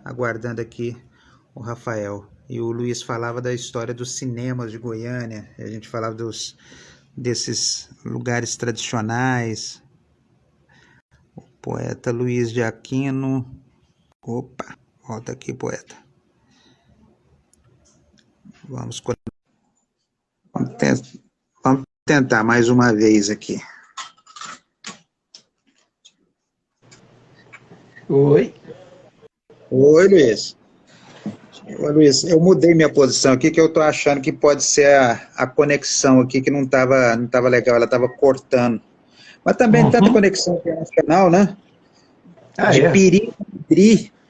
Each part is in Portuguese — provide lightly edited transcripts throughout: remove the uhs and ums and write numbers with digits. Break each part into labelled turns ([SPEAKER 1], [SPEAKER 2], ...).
[SPEAKER 1] aguardando aqui o Rafael. E o Luiz falava da história dos cinemas de Goiânia. A gente falava desses lugares tradicionais. O poeta Luiz de Aquino. Opa, volta aqui, poeta. Vamos tentar mais uma vez aqui.
[SPEAKER 2] Oi.
[SPEAKER 1] Oi, Luiz. Oi, Luiz, eu mudei minha posição aqui, que eu estou achando que pode ser a conexão aqui, que não tava legal, ela estava cortando. Mas também tanta conexão internacional, né? De Piri,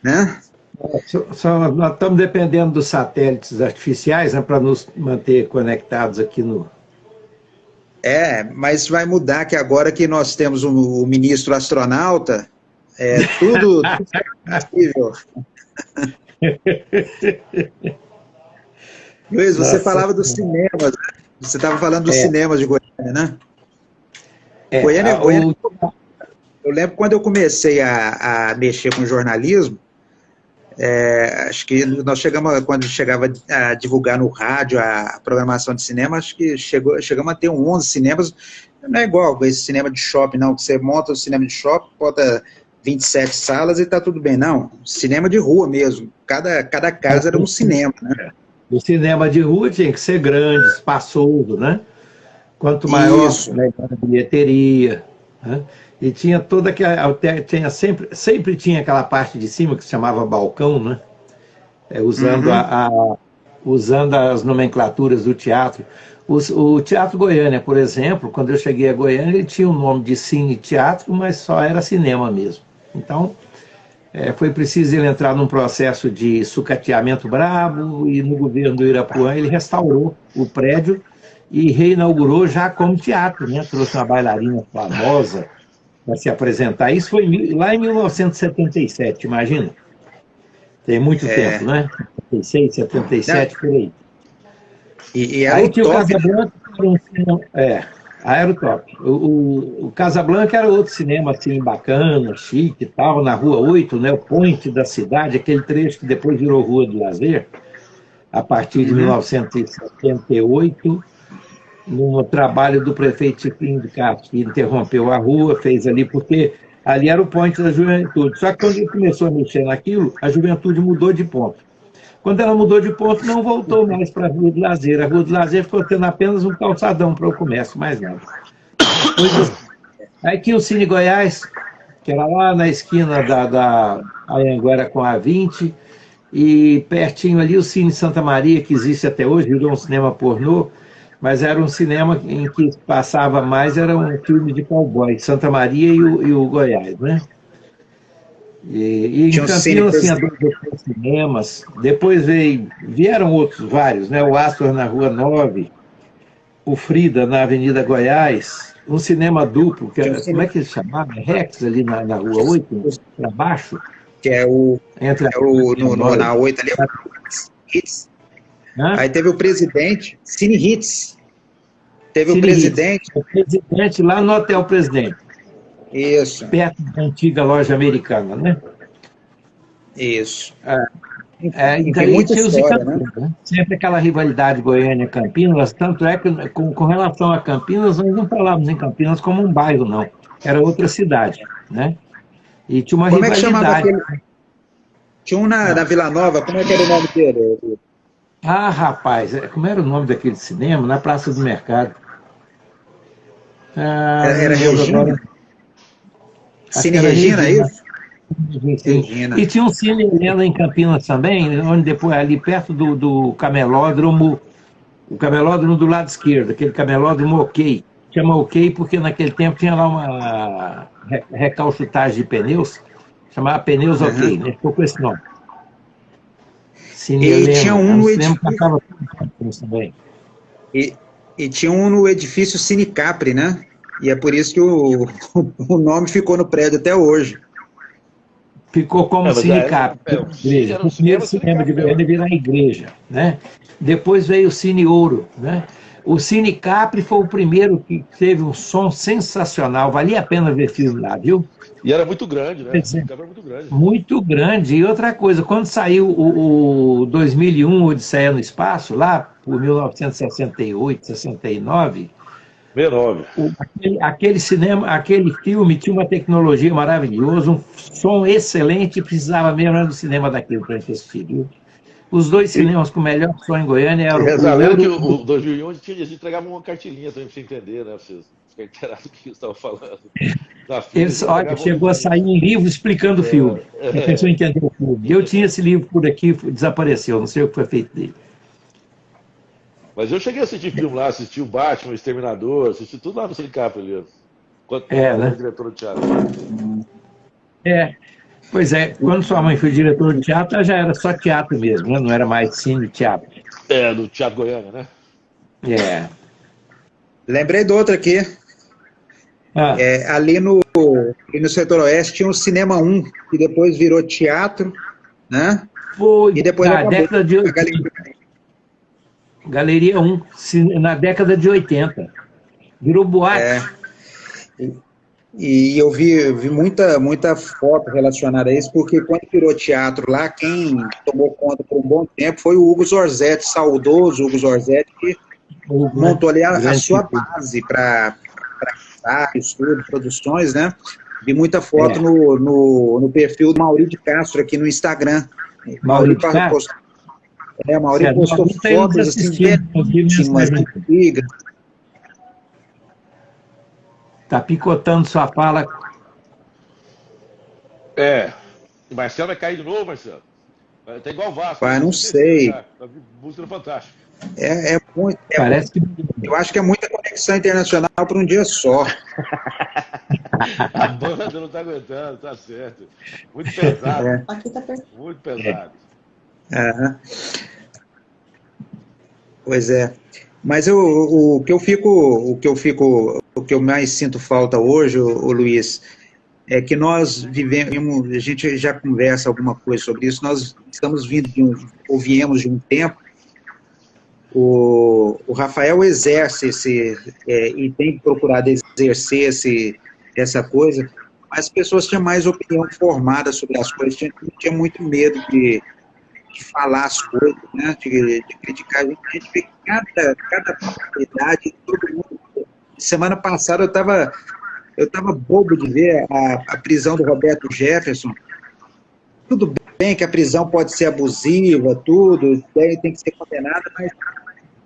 [SPEAKER 1] né?
[SPEAKER 2] Nós estamos dependendo dos satélites artificiais, né, para nos manter conectados aqui no...
[SPEAKER 1] Mas vai mudar, que agora que nós temos o ministro astronauta, tudo possível. Luiz, você falava dos cinemas, né? Você estava falando dos cinemas de Goiânia, né? Goiânia, eu lembro quando eu comecei a mexer com jornalismo, acho que nós quando chegava a divulgar no rádio a programação de cinema, acho que chegamos a ter 11 cinemas. Não é igual esse cinema de shopping, não, que você monta o cinema de shopping, bota 27 salas e tá tudo bem. Não, cinema de rua mesmo. Cada casa era um cinema, né?
[SPEAKER 2] O cinema de rua tinha que ser grande, espaçoso, né? Quanto maior, melhor a bilheteria, né? E tinha toda aquela... sempre tinha aquela parte de cima que se chamava balcão, né? Usando as nomenclaturas do teatro. O Teatro Goiânia, por exemplo, quando eu cheguei a Goiânia, ele tinha o nome de Cine Teatro, mas só era cinema mesmo. Então, foi preciso ele entrar num processo de sucateamento brabo, e no governo do Irapuã ele restaurou o prédio e reinaugurou já como teatro, né? Trouxe uma bailarina famosa para se apresentar. Isso foi lá em 1977, imagina. Tem muito tempo, né? 76, 77, por aí.
[SPEAKER 1] E
[SPEAKER 2] aí tinha o Casablanca, Aerotop. O Casablanca era outro cinema assim, bacana, chique e tal, na Rua 8, né, o point da cidade, aquele trecho que depois virou Rua do Lazer, a partir de 1978, no trabalho do prefeito Chiquinho de Castro, que interrompeu a rua, fez ali, porque ali era o point da juventude. Só que quando ele começou a mexer naquilo, a juventude mudou de ponto. Quando ela mudou de ponto, não voltou mais para a Rua do Lazer. A Rua do Lazer ficou tendo apenas um calçadão para o comércio, mais nada. Aí tinha o Cine Goiás, que era lá na esquina da Anhanguera com a 20, e pertinho ali o Cine Santa Maria, que existe até hoje, virou um cinema pornô, mas era um cinema em que passava mais, era um filme de cowboy, Santa Maria e o Goiás, né? E em Campinas tinha 2 ou 3 cinemas, depois vieram outros vários, né? O Astor na Rua 9, o Frida na Avenida Goiás, um cinema duplo, como é que ele chamava? Rex, ali na Rua 8, para baixo.
[SPEAKER 1] Que na 8 ali, Hits. Aí teve o Presidente, Cine Hits. Teve o Presidente.
[SPEAKER 2] O Presidente lá no Hotel Presidente.
[SPEAKER 1] Isso.
[SPEAKER 2] Perto da antiga loja americana, né?
[SPEAKER 1] Isso.
[SPEAKER 2] E daí tinha os de Campinas, né? Sempre aquela rivalidade Goiânia-Campinas, tanto é que com relação a Campinas, nós não falávamos em Campinas como um bairro, não. Era outra cidade, né? E tinha uma rivalidade. Como é que chamava aquele?
[SPEAKER 1] Tinha um na Vila Nova, como é que era o nome dele?
[SPEAKER 2] Ah, rapaz, como era o nome daquele cinema? Na Praça do Mercado.
[SPEAKER 1] Era Regina? Cine Regina, é isso?
[SPEAKER 2] Regina. E tinha um Cine Helena em Campinas também, onde depois, ali perto do camelódromo, o camelódromo do lado esquerdo, aquele camelódromo OK. Chama OK porque naquele tempo tinha lá uma recalchutagem de pneus, chamava Pneus OK, né? Ficou com esse nome. Cine Helena,
[SPEAKER 1] tinha um no edifício
[SPEAKER 2] também.
[SPEAKER 1] E tinha um no edifício Cine Capri, né? E é por isso que o nome ficou no prédio até hoje.
[SPEAKER 2] Ficou como Cine Capri, igreja. O primeiro cinema de Goiânia virar igreja, né? Depois veio o Cine Ouro, né? O Cine Capri foi o primeiro que teve um som sensacional, valia a pena ver filme lá, viu?
[SPEAKER 3] E era muito grande, né? O Cine Capri era muito grande.
[SPEAKER 2] Muito grande. E outra coisa, quando saiu o 2001, Odisseia no Espaço, lá por 1968, 69...
[SPEAKER 3] 69.
[SPEAKER 2] Aquele cinema, aquele filme tinha uma tecnologia maravilhosa, um som excelente, e precisava mesmo do cinema daquilo para a gente assistir, viu? Os dois cinemas com o melhor som em Goiânia eram
[SPEAKER 3] lembra que o 2001 a gente entregava uma cartilinha também para você entender, né? Pra você ficar inteirado do que eu estava falando.
[SPEAKER 2] Olha, chegou a sair um livro explicando o filme. A pessoa entendeu o filme. Eu tinha esse livro por aqui, desapareceu, não sei o que foi feito dele.
[SPEAKER 3] Mas eu cheguei a assistir filme lá, assisti o Batman, o Exterminador, assisti tudo lá no Cine Capri ali. Quando
[SPEAKER 2] né?
[SPEAKER 3] Diretor do teatro.
[SPEAKER 2] Pois é, quando sua mãe foi diretora de teatro, já era só teatro mesmo, né? Não era mais cine e teatro.
[SPEAKER 3] Do Teatro Goiânia, né?
[SPEAKER 1] Lembrei do outro aqui. Ali no Setor Oeste tinha o Cinema 1, que depois virou teatro, né?
[SPEAKER 2] Foi
[SPEAKER 1] e depois
[SPEAKER 2] na década de 80. Galeria 1, na década de 80. Virou boate.
[SPEAKER 1] E eu vi muita foto relacionada a isso, porque quando virou teatro lá, quem tomou conta por um bom tempo foi o Hugo Zorzetti, saudoso Hugo Zorzetti, que montou ali a sua base para estudo, produções, né? Vi muita foto no perfil do Mauri de Castro aqui no Instagram.
[SPEAKER 2] Mauri postou
[SPEAKER 1] fotos assim, mais antigas.
[SPEAKER 2] Tá picotando sua fala.
[SPEAKER 3] O Marcelo vai cair de novo, Marcelo? Tá igual o Vasco.
[SPEAKER 1] Não sei.
[SPEAKER 3] Tá buscando fantástico.
[SPEAKER 2] Parece que...
[SPEAKER 1] Eu acho que é muita conexão internacional para um dia só.
[SPEAKER 3] A banda não tá aguentando, tá certo. Muito pesado.
[SPEAKER 4] Aqui tá
[SPEAKER 3] muito pesado.
[SPEAKER 1] Pois é. Mas o que eu mais sinto falta hoje, o Luiz, é que nós vivemos, a gente já conversa alguma coisa sobre isso, nós estamos viemos de um tempo, o Rafael exerce e tem procurado exercer essa coisa, mas as pessoas tinham mais opinião formada sobre as coisas, tinha muito medo de falar as coisas, né, de criticar. A gente vê cada possibilidade, todo mundo. Semana passada eu tava bobo de ver a prisão do Roberto Jefferson. Tudo bem que a prisão pode ser abusiva, tudo, tem que ser condenada, mas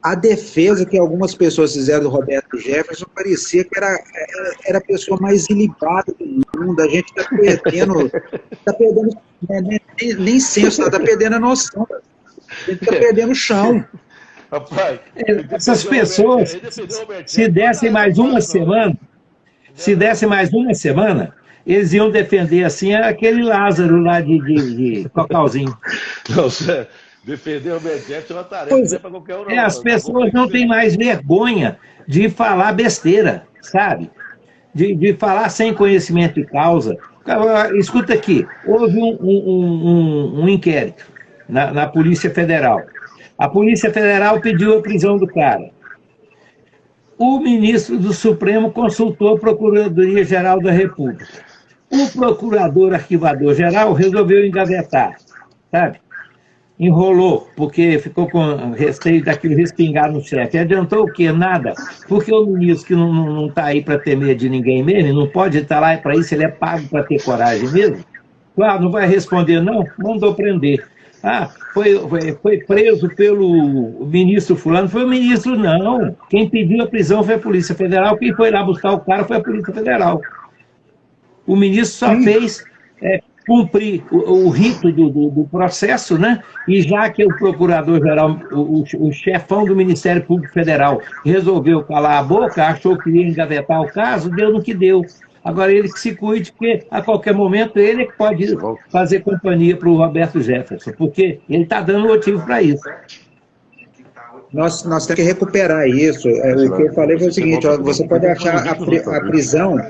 [SPEAKER 1] a defesa que algumas pessoas fizeram do Roberto Jefferson parecia que era a pessoa mais ilibada do mundo. A gente está perdendo, nem senso, está perdendo a noção. A gente está perdendo o chão.
[SPEAKER 3] Rapaz,
[SPEAKER 2] essas pessoas, se dessem mais uma semana, eles iam defender assim aquele Lázaro lá de Cocalzinho.
[SPEAKER 3] Não, sério. Defender o Roberto Jefferson é uma tarefa, não é para qualquer um.
[SPEAKER 2] As pessoas não têm mais vergonha de falar besteira, sabe? De falar sem conhecimento de causa. Escuta aqui, houve um inquérito na Polícia Federal. A Polícia Federal pediu a prisão do cara. O ministro do Supremo consultou a Procuradoria-Geral da República. O procurador arquivador-geral resolveu engavetar, sabe? Enrolou, porque ficou com receio daquilo respingar no chefe. Adiantou o quê? Nada. Porque o ministro que não está aí para temer de ninguém mesmo, não pode estar lá para isso, ele é pago para ter coragem mesmo. Claro, não vai responder, não? Mandou prender. Foi preso pelo ministro fulano. Foi o ministro, não. Quem pediu a prisão foi a Polícia Federal. Quem foi lá buscar o cara foi a Polícia Federal. O ministro só fez cumprir o rito do processo, né? E já que o procurador-geral, o chefão do Ministério Público Federal, resolveu calar a boca, achou que ia engavetar o caso, deu no que deu. Agora ele que se cuide, porque a qualquer momento ele é que pode fazer companhia para o Roberto Jefferson, porque ele está dando motivo para isso.
[SPEAKER 1] Nós temos que recuperar isso. O que eu falei foi o seguinte, você pode achar a prisão...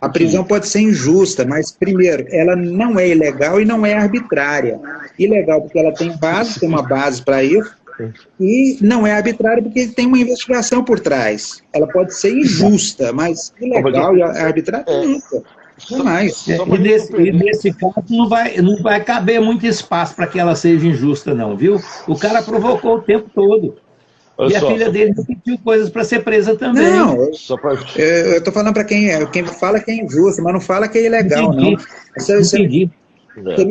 [SPEAKER 1] A prisão pode ser injusta, mas, primeiro, ela não é ilegal e não é arbitrária. Ilegal porque ela tem uma base para isso, E não é arbitrária porque tem uma investigação por trás. Ela pode ser injusta, mas ilegal e arbitrária nunca. Jamais.
[SPEAKER 2] E nesse caso não vai caber muito espaço para que ela seja injusta, não, viu? O cara provocou o tempo todo. E a filha dele repetiu coisas para ser presa também.
[SPEAKER 1] Não, eu estou falando para quem fala que é injusto, mas não fala que é ilegal, não.
[SPEAKER 2] Entendi.
[SPEAKER 1] Você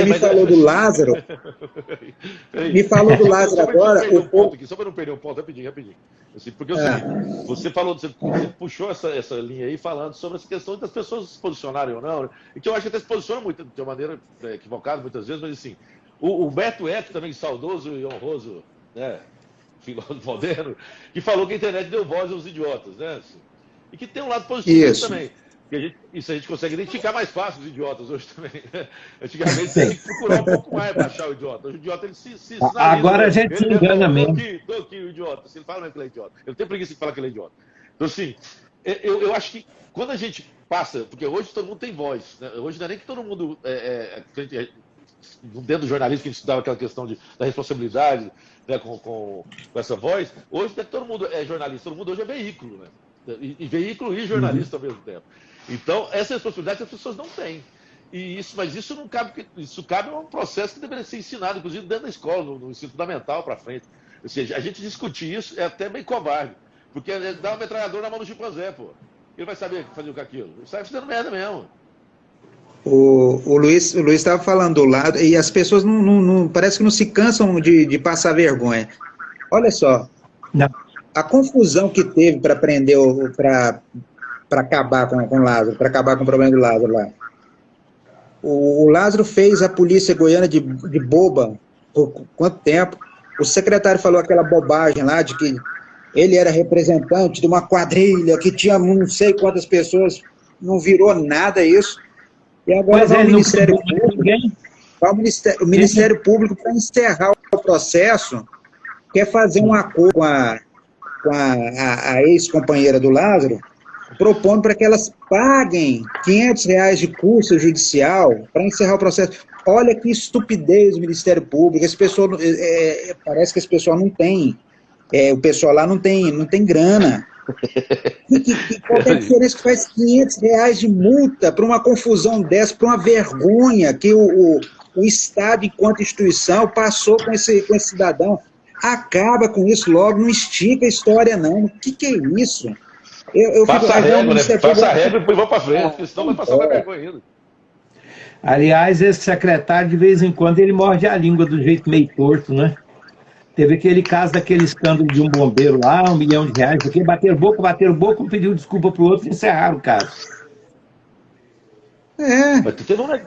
[SPEAKER 1] me falou, do Lázaro. Me falou do Lázaro agora.
[SPEAKER 3] Só para não perder o ponto, rapidinho. Assim, porque é o seguinte, você puxou essa linha aí falando sobre essa questão das pessoas se posicionarem ou não, né? E que eu acho que até se posiciona muito, de uma maneira equivocada muitas vezes, mas assim, o Beto Eco, também saudoso e honroso, né, filósofo moderno, que falou que a internet deu voz aos idiotas, né? Assim, e que tem um lado positivo também. Isso a gente consegue identificar mais fácil os idiotas hoje também. Né? Antigamente você tem que procurar um pouco mais para achar o idiota. Hoje o idiota ele se sinaliza.
[SPEAKER 2] Agora a gente se engana mesmo.
[SPEAKER 3] Tô aqui o idiota. Ele fala mesmo que ele é idiota. Eu tenho preguiça de falar que ele é idiota. Então, assim, eu acho que quando a gente passa, porque hoje todo mundo tem voz. Né? Hoje não é nem que todo mundo. Dentro do jornalismo que a gente estudava aquela questão da responsabilidade, né, com essa voz, hoje não é que todo mundo é jornalista, todo mundo hoje é veículo, né? E veículo e jornalista ao mesmo tempo. Então, essa responsabilidade as pessoas não têm. Mas isso não cabe, isso cabe a um processo que deveria ser ensinado, inclusive dentro da escola, no ensino fundamental para frente. Ou seja, a gente discutir isso é até meio covarde, porque dá uma metralhadora na mão do chimpanzé, pô. Ele vai saber fazer com aquilo. Ele sai fazendo merda mesmo.
[SPEAKER 1] O Luiz estava falando do lado, e as pessoas parece que não se cansam de passar vergonha. Olha só, a confusão que teve para prender, para acabar com o Lázaro, para acabar com o problema do Lázaro lá. O Lázaro fez a polícia goiana de boba por quanto tempo? O secretário falou aquela bobagem lá de que ele era representante de uma quadrilha que tinha não sei quantas pessoas, não virou nada isso. E agora vai o Ministério Público, o Ministério Público para encerrar o processo, quer fazer um acordo com a ex-companheira do Lázaro, propondo para que elas paguem R$500 de custo judicial para encerrar o processo. Olha que estupidez do Ministério Público. Esse pessoal, parece que esse pessoal não tem, o pessoal lá não tem grana. Qual é a diferença que faz R$500 de multa para uma confusão dessa, para uma vergonha que o Estado, enquanto instituição, passou com esse cidadão? Acaba com isso logo, não estica a história, não. O que é isso?
[SPEAKER 3] Passa a régua, né? Passa a régua e depois vamos para frente, porque senão vai passar mais vergonha ainda.
[SPEAKER 2] Aliás, esse secretário, de vez em quando, ele morde a língua do jeito meio torto, né? Teve aquele caso daquele escândalo de um bombeiro lá, R$1 milhão, porque bateram boca, um pediu desculpa para o outro e encerraram o caso.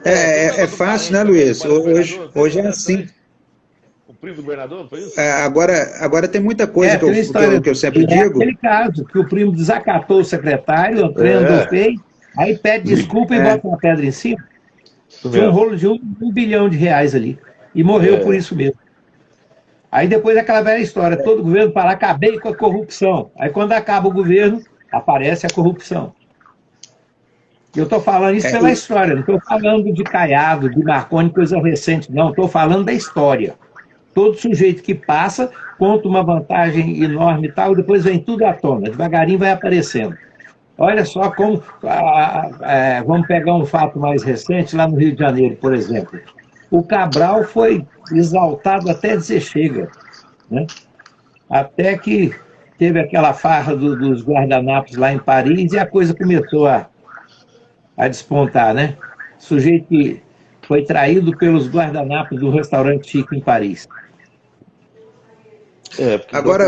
[SPEAKER 1] É fácil, né, Luiz? Hoje é assim.
[SPEAKER 3] O primo do governador, foi isso?
[SPEAKER 1] Agora tem muita coisa que eu sempre digo.
[SPEAKER 2] Aquele caso que o primo desacatou o secretário, o treinador fez, aí pede desculpa e bota uma pedra em cima. Foi um rolo de R$1 bilhão ali. E morreu por isso mesmo. Aí depois aquela velha história, todo governo fala, acabei com a corrupção. Aí quando acaba o governo, aparece a corrupção. Eu estou falando isso pela história, não estou falando de Caiado, de Marconi, coisa recente, não, estou falando da história. Todo sujeito que passa, conta uma vantagem enorme e tal, depois vem tudo à tona, devagarinho vai aparecendo. Olha só como, vamos pegar um fato mais recente, lá no Rio de Janeiro, por exemplo. O Cabral foi exaltado até dizer chega, né? Até que teve aquela farra dos guardanapos lá em Paris e a coisa começou a despontar, né? O sujeito que foi traído pelos guardanapos do restaurante chique em Paris.
[SPEAKER 1] Agora,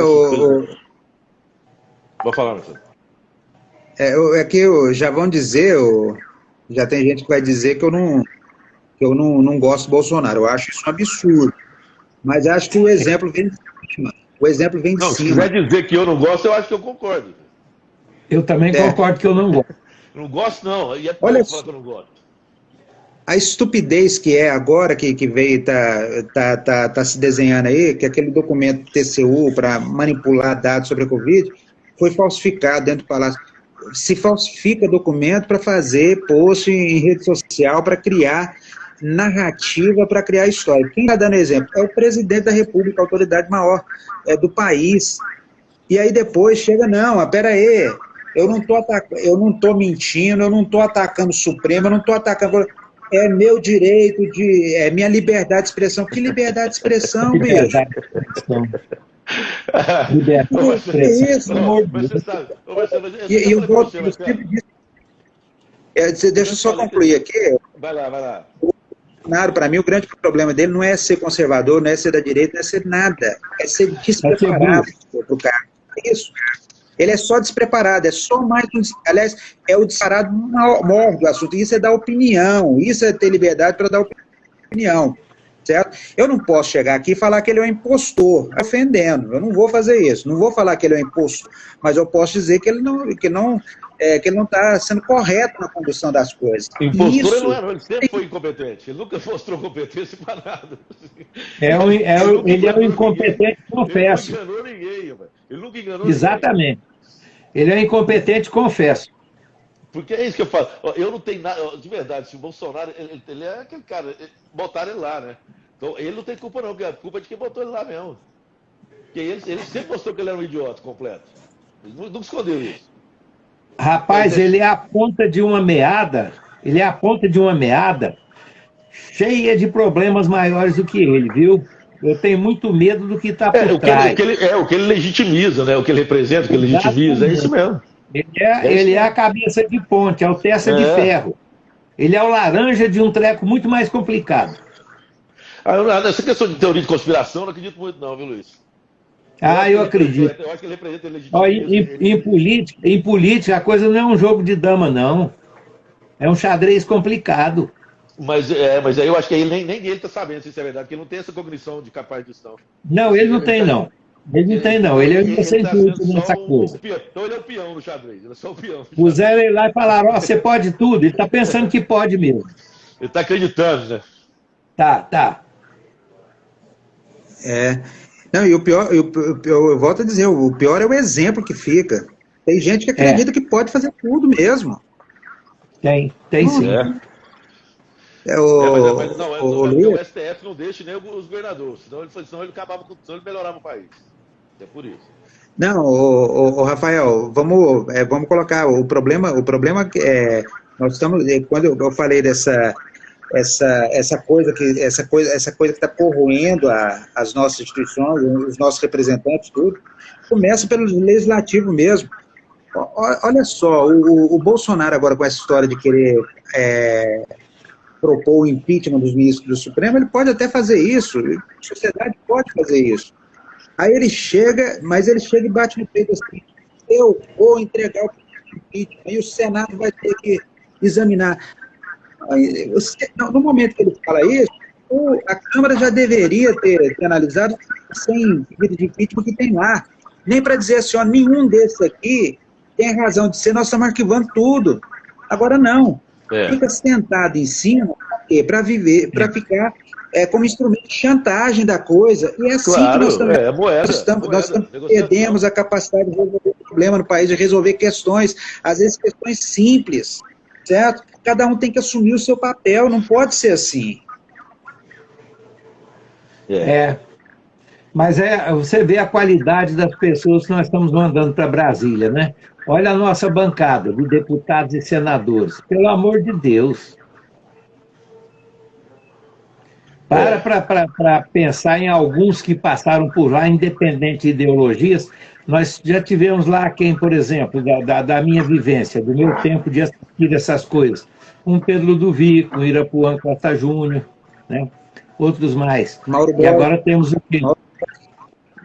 [SPEAKER 3] Vou falar, meu filho.
[SPEAKER 1] É que já vão dizer, já tem gente que vai dizer que eu não gosto do Bolsonaro. Eu acho isso um absurdo. Mas acho que o exemplo vem de cima.
[SPEAKER 3] Se quiser dizer que eu não gosto, eu acho que eu concordo.
[SPEAKER 2] Eu também concordo que eu não gosto.
[SPEAKER 3] Não gosto, não. E
[SPEAKER 1] olha
[SPEAKER 3] falar que eu não gosto.
[SPEAKER 1] A estupidez que é agora, que veio, tá se desenhando aí, que aquele documento TCU para manipular dados sobre a Covid foi falsificado dentro do Palácio. Se falsifica documento para fazer post em rede social, para criar narrativa para criar história. Quem está dando exemplo? É o presidente da República, a autoridade maior do país. E aí depois chega, não, pera aí, eu não estou mentindo, eu não estou atacando o Supremo, eu não estou atacando... É meu direito, é minha liberdade de expressão. Que liberdade de expressão, bicho?
[SPEAKER 2] Liberdade de expressão. Liberdade de expressão.
[SPEAKER 1] É isso, amor. E eu vou... Deixa eu só concluir aqui.
[SPEAKER 3] Vai lá.
[SPEAKER 1] Bolsonaro, para mim, o grande problema dele não é ser conservador, não é ser da direita, não é ser nada. É ser despreparado para o cara. É isso. Ele é só despreparado, é só mais um... Aliás, é o despreparado maior do assunto. Isso é dar opinião, isso é ter liberdade para dar opinião, certo? Eu não posso chegar aqui e falar que ele é um impostor, ofendendo. Eu não vou fazer isso. Não vou falar que ele é um impostor, mas eu posso dizer que ele não está sendo correto na condução das coisas.
[SPEAKER 3] Impostor ele não é, ele sempre foi incompetente. Ele nunca mostrou competência para nada.
[SPEAKER 2] Ele é um incompetente, confesso.
[SPEAKER 3] Ele nunca enganou ninguém, velho. Ele nunca enganou
[SPEAKER 2] Exatamente.
[SPEAKER 3] Ninguém.
[SPEAKER 2] Ele é incompetente, confesso.
[SPEAKER 3] Porque é isso que eu falo. Eu não tenho nada... De verdade, se o Bolsonaro... Ele é aquele cara... Botaram ele lá, né? Então, ele não tem culpa, não. Porque a culpa é de quem botou ele lá mesmo. Porque ele sempre mostrou que ele era um idiota completo. Ele nunca escondeu isso.
[SPEAKER 2] Rapaz, ele é a ponta de uma meada, cheia de problemas maiores do que ele, viu? Eu tenho muito medo do que está por trás.
[SPEAKER 3] O que ele legitimiza, né? O que ele representa, o que ele legitimiza, é isso mesmo.
[SPEAKER 2] Ele é a cabeça de ponte, é o testa de ferro. Ele é o laranja de um treco muito mais complicado.
[SPEAKER 3] Nessa questão de teoria de conspiração, eu não acredito muito não, viu, Luiz?
[SPEAKER 2] Eu acredito.
[SPEAKER 3] Eu acho que ele representa ele
[SPEAKER 2] em política, a coisa não é um jogo de dama, não. É um xadrez complicado.
[SPEAKER 3] Mas aí eu acho que nem ele está sabendo se isso é verdade, porque ele não tem essa cognição de capaz disso, não.
[SPEAKER 2] Não, ele não tem, não. Ele não tem, não. Ele é inocente nessa coisa.
[SPEAKER 3] Então ele é o peão no xadrez, ele é só o peão.
[SPEAKER 2] Puseram ele lá e falaram, você pode tudo. Ele está pensando que pode mesmo.
[SPEAKER 3] Ele está acreditando, né?
[SPEAKER 2] Tá.
[SPEAKER 1] Não, e o pior, eu volto a dizer, o pior é o exemplo que fica. Tem gente que acredita que pode fazer tudo mesmo.
[SPEAKER 2] Tem sim.
[SPEAKER 3] O STF não deixa nem os governadores, senão ele acabava com, senão ele melhorava o país. É por isso.
[SPEAKER 1] Não, Rafael, vamos colocar o problema é nós estamos, quando eu falei dessa coisa que está corroendo as nossas instituições, os nossos representantes, tudo, começa pelo legislativo mesmo. Olha só, o Bolsonaro agora com essa história de querer propor o impeachment dos ministros do Supremo, ele pode até fazer isso, a sociedade pode fazer isso. Aí ele chega e bate no peito assim, eu vou entregar o impeachment, e o Senado vai ter que examinar. No momento que ele fala isso, a Câmara já deveria ter analisado sem pedido de impeachment que tem lá. Nem para dizer assim, nenhum desses aqui tem razão de ser, nós estamos arquivando tudo. Agora não. Fica sentado em cima, para ficar como instrumento de chantagem da coisa. E é assim que nós perdemos a capacidade de resolver o problema no país, de resolver questões, às vezes questões simples, certo? Cada um tem que assumir o seu papel, não pode ser assim.
[SPEAKER 2] Mas você vê a qualidade das pessoas que nós estamos mandando para Brasília, né? Olha a nossa bancada de deputados e senadores. Pelo amor de Deus. Para pensar em alguns que passaram por lá, independente de ideologias. Nós já tivemos lá quem, por exemplo, da minha vivência, do meu tempo de assistir essas coisas. Um Pedro Ludovico, um Irapuã Costa Júnior, né? Outros mais. E agora temos o quê?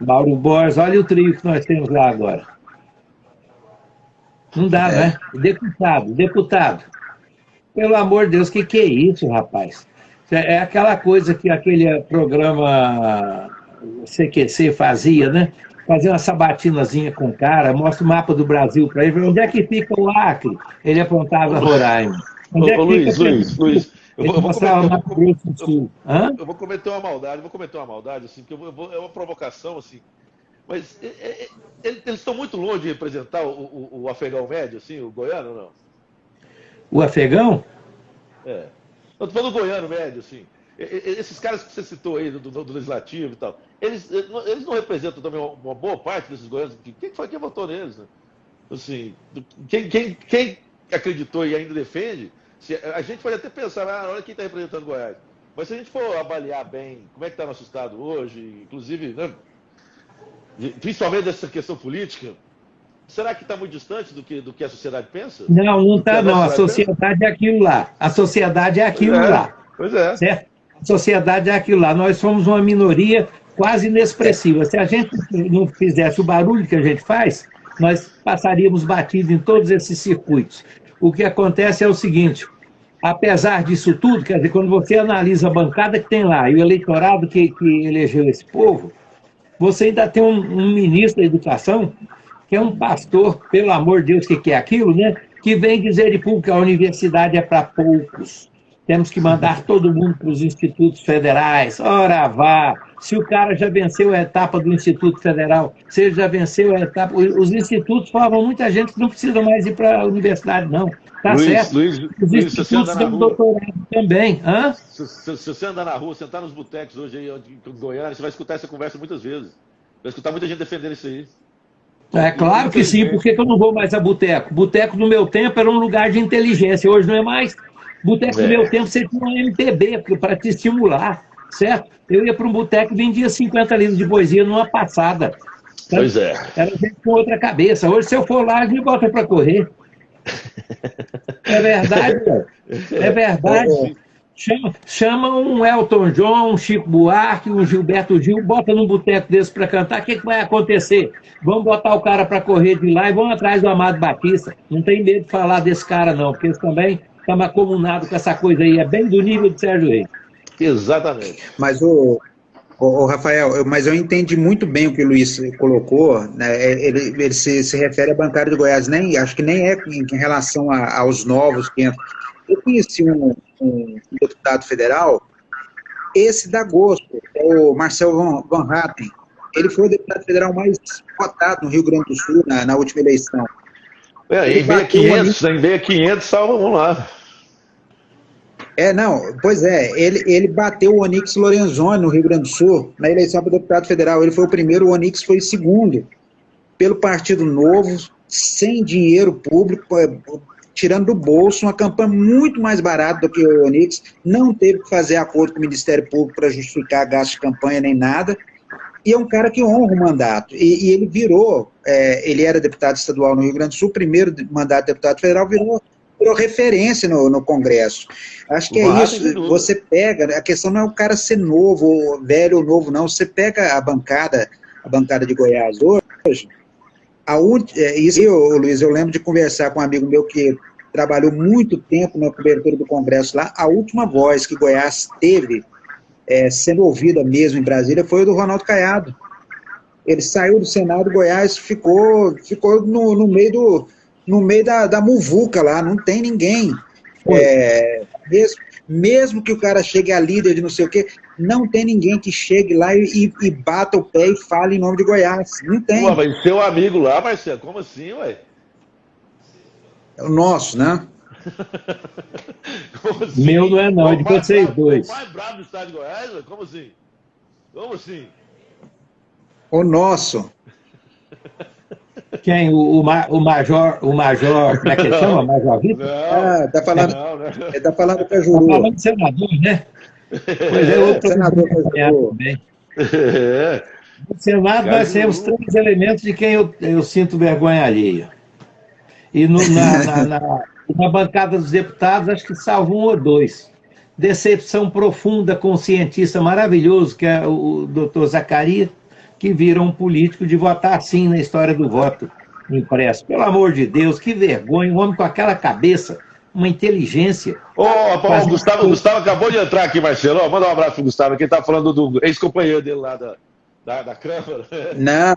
[SPEAKER 2] Mauro Borges. Olha o trio que nós temos lá agora. Não dá, né? Deputado. Pelo amor de Deus, que é isso, rapaz? É aquela coisa que aquele programa CQC fazia, né? Fazer uma sabatinazinha com o cara, mostra o mapa do Brasil para ele, onde é que fica o Acre? Ele apontava Roraima. Onde é que
[SPEAKER 3] Luiz, eu
[SPEAKER 2] vou
[SPEAKER 3] cometer uma maldade, assim, porque é uma provocação, assim, mas eles estão muito longe de representar o afegão médio, assim, o goiano, ou não?
[SPEAKER 2] O afegão?
[SPEAKER 3] Eu estou falando do goiano médio, assim. Esses caras que você citou aí, do legislativo e tal, eles não representam também uma boa parte desses goianos? Quem foi que votou neles, né? Assim, quem acreditou e ainda defende, a gente pode até pensar, olha quem está representando Goiás. Mas se a gente for avaliar bem como é que está nosso estado hoje, inclusive, né, principalmente dessa questão política, será que está muito distante do que a sociedade pensa?
[SPEAKER 2] Não está, não. A sociedade é aquilo lá. A sociedade é aquilo lá.
[SPEAKER 3] Pois é.
[SPEAKER 2] Certo? A sociedade é aquilo lá. Nós somos uma minoria quase inexpressiva. Se a gente não fizesse o barulho que a gente faz, nós passaríamos batido em todos esses circuitos. O que acontece é o seguinte: apesar disso tudo, quer dizer, quando você analisa a bancada que tem lá e o eleitorado que elegeu esse povo, você ainda tem um ministro da Educação, que é um pastor, pelo amor de Deus, que é aquilo, né? Que vem dizer de público que a universidade é para poucos. Temos que mandar todo mundo para os institutos federais. Ora vá! Se o cara já venceu a etapa do Instituto Federal, se ele já venceu a etapa... Os institutos falam muita gente que não precisa mais ir para a universidade, não. Tá certo? Os institutos dão doutorado também. Hã?
[SPEAKER 3] Se você andar na rua, sentar nos botecos hoje aí em Goiânia, você vai escutar essa conversa muitas vezes. Vai escutar muita gente defendendo isso aí.
[SPEAKER 2] É claro que sim. Por que eu não vou mais a boteco? Boteco no meu tempo era um lugar de inteligência, hoje não é mais. Boteco no meu tempo você tinha um MPB para te estimular, certo? Eu ia para um boteco e vendia 50 livros de poesia numa passada. Então,
[SPEAKER 3] pois é.
[SPEAKER 2] Era gente com outra cabeça. Hoje, se eu for lá, me bota para correr. É verdade, é verdade. Chama um Elton John, um Chico Buarque, um Gilberto Gil, bota num boteco desse para cantar, o que vai acontecer? Vamos botar o cara para correr de lá e vão atrás do Amado Batista. Não tem medo de falar desse cara, não, porque eles também estão acomunados com essa coisa aí, é bem do nível de Sérgio Reis.
[SPEAKER 3] Exatamente.
[SPEAKER 1] Mas o Rafael, mas eu entendi muito bem o que o Luiz colocou, né? Ele se refere à bancada de Goiás, acho que nem é em relação aos novos que entram. Eu conheci um deputado federal, esse dá gosto, é o Marcel Van Hatten. Ele foi o deputado federal mais votado no Rio Grande do Sul na última eleição.
[SPEAKER 3] Em meia 500, salva, vamos lá.
[SPEAKER 1] Pois é, ele bateu o Onyx Lorenzoni no Rio Grande do Sul, na eleição para deputado federal. Ele foi o primeiro, o Onyx foi o segundo, pelo Partido Novo, sem dinheiro público, tirando do bolso, uma campanha muito mais barata do que o Onyx, não teve que fazer acordo com o Ministério Público para justificar gasto de campanha nem nada, e é um cara que honra o mandato, e ele virou, ele era deputado estadual no Rio Grande do Sul, primeiro mandato de deputado federal, virou referência no Congresso. Acho que é isso, você pega, a questão não é o cara ser novo, ou velho ou novo, não, você pega a bancada de Goiás hoje, isso, Luiz, eu lembro de conversar com um amigo meu que trabalhou muito tempo na cobertura do Congresso lá, a última voz que Goiás teve, sendo ouvida mesmo em Brasília, foi o do Ronaldo Caiado. Ele saiu do Senado, Goiás ficou no meio da muvuca lá, não tem ninguém. Mesmo que o cara chegue a líder de não sei o quê, não tem ninguém que chegue lá e bata o pé e fale em nome de Goiás. Não tem.
[SPEAKER 3] Pô, mas seu amigo lá, Marcelo, como assim, ué?
[SPEAKER 1] É o nosso, né?
[SPEAKER 3] Assim?
[SPEAKER 2] Meu não é não, é de vocês dois.
[SPEAKER 3] O mais bravo do estado de Goiás, ué? Como assim? Como assim?
[SPEAKER 1] O nosso.
[SPEAKER 2] Quem? O Major, como é que ele chama? Major Vitor?
[SPEAKER 1] Tá falando, ele tá falando com a Juru.
[SPEAKER 2] Tá falando de senador, né? Pois é, outro
[SPEAKER 1] senador
[SPEAKER 2] também. No Senado nós temos 3 elementos de quem eu sinto vergonha alheia. E na bancada dos deputados, acho que salvo 1 ou 2. Decepção profunda com o cientista maravilhoso, que é o doutor Zacarias, que vira um político de votar assim na história do voto impresso. Pelo amor de Deus, que vergonha, um homem com aquela cabeça, uma inteligência.
[SPEAKER 3] O Gustavo acabou de entrar aqui, Marcelo. Manda um abraço pro Gustavo, que ele tá falando do ex-companheiro dele lá da Câmara.
[SPEAKER 1] Não,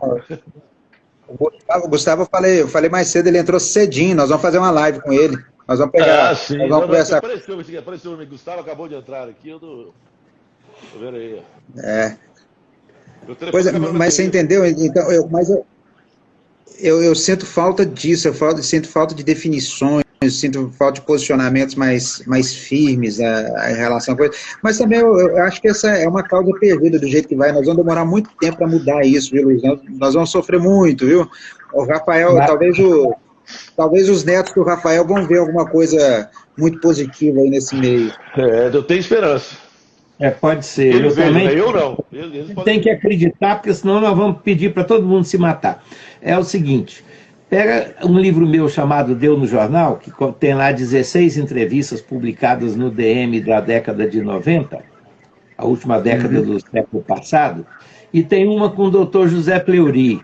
[SPEAKER 1] o Gustavo eu falei mais cedo, ele entrou cedinho, nós vamos fazer uma live com ele. Nós vamos pegar,
[SPEAKER 3] sim.
[SPEAKER 1] Nós vamos conversar.
[SPEAKER 3] Apareceu o Gustavo, acabou de entrar aqui, eu tô vendo aí.
[SPEAKER 1] Pois é, mas você entendeu? Então, eu sinto falta disso, sinto falta de definições, sinto falta de posicionamentos mais firmes em relação a coisa. Mas também eu acho que essa é uma causa perdida do jeito que vai. Nós vamos demorar muito tempo para mudar isso, viu, Luiz? Nós vamos sofrer muito, viu? O Rafael, talvez os netos do Rafael vão ver alguma coisa muito positiva aí nesse meio.
[SPEAKER 3] Eu tenho esperança.
[SPEAKER 2] Pode ser.
[SPEAKER 3] Eu não. Eles
[SPEAKER 2] tem que acreditar, porque senão nós vamos pedir para todo mundo se matar. É o seguinte, pega um livro meu chamado Deu no Jornal, que tem lá 16 entrevistas publicadas no DM da década de 90, a última década do século passado, e tem uma com o doutor José Pleury.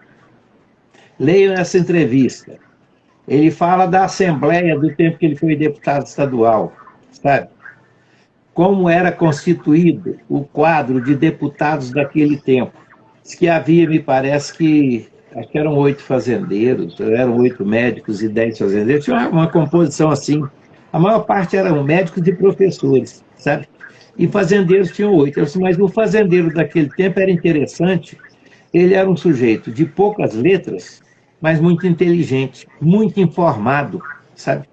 [SPEAKER 2] Leiam essa entrevista. Ele fala da Assembleia do tempo que ele foi deputado estadual, sabe? Como era constituído o quadro de deputados daquele tempo. Diz que havia, me parece que, acho que eram 8 fazendeiros, eram 8 médicos e 10 fazendeiros, tinha uma composição assim. A maior parte eram médicos e professores, sabe? E fazendeiros tinham 8. Eu disse, mas o fazendeiro daquele tempo era interessante, ele era um sujeito de poucas letras, mas muito inteligente, muito informado, sabe?